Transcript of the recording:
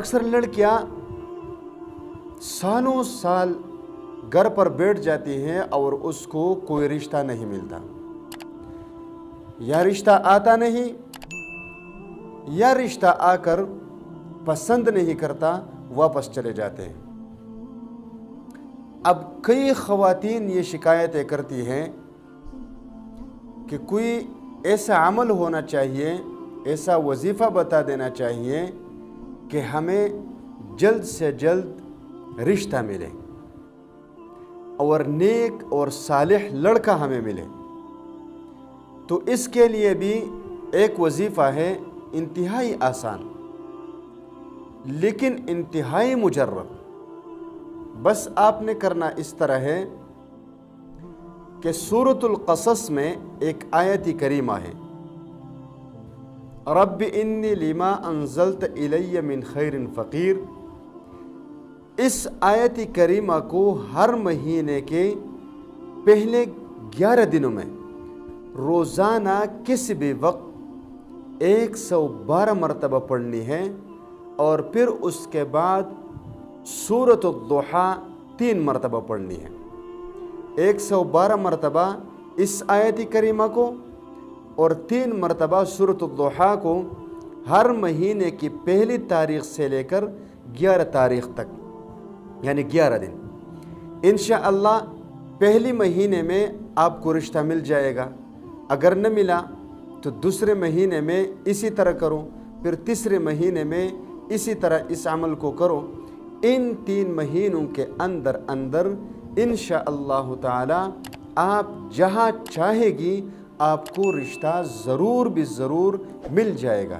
اکثر لڑکیاں سالوں سال گھر پر بیٹھ جاتی ہیں اور اس کو کوئی رشتہ نہیں ملتا، یا رشتہ آتا نہیں یا رشتہ آ کر پسند نہیں کرتا، واپس چلے جاتے ہیں۔ اب کئی خواتین یہ شکایتیں کرتی ہیں کہ کوئی ایسا عمل ہونا چاہیے، ایسا وظیفہ بتا دینا چاہیے کہ ہمیں جلد سے جلد رشتہ ملے اور نیک اور صالح لڑکا ہمیں ملے۔ تو اس کے لیے بھی ایک وظیفہ ہے انتہائی آسان لیکن انتہائی مجرب۔ بس آپ نے کرنا اس طرح ہے کہ سورۃ القصص میں ایک آیت کریمہ ہے، رب انی لما انزلت الی من خیر فقیر۔ اس آیت کریمہ کو ہر مہینے کے پہلے 11 دنوں میں روزانہ کسی بھی وقت 112 مرتبہ پڑھنی ہے، اور پھر اس کے بعد سورۃ الضحیٰ 3 مرتبہ پڑھنی ہے۔ 112 مرتبہ اس آیت کریمہ کو اور 3 مرتبہ سورۃ الضحیٰ کو ہر مہینے کی پہلی تاریخ سے لے کر 11 تاریخ تک، یعنی 11 دن۔ انشاءاللہ پہلی مہینے میں آپ کو رشتہ مل جائے گا، اگر نہ ملا تو دوسرے مہینے میں اسی طرح کرو، پھر تیسرے مہینے میں اسی طرح اس عمل کو کرو۔ ان 3 مہینوں کے اندر انشاءاللہ تعالی آپ جہاں چاہے گی آپ کو رشتہ ضرور بھی ضرور مل جائے گا۔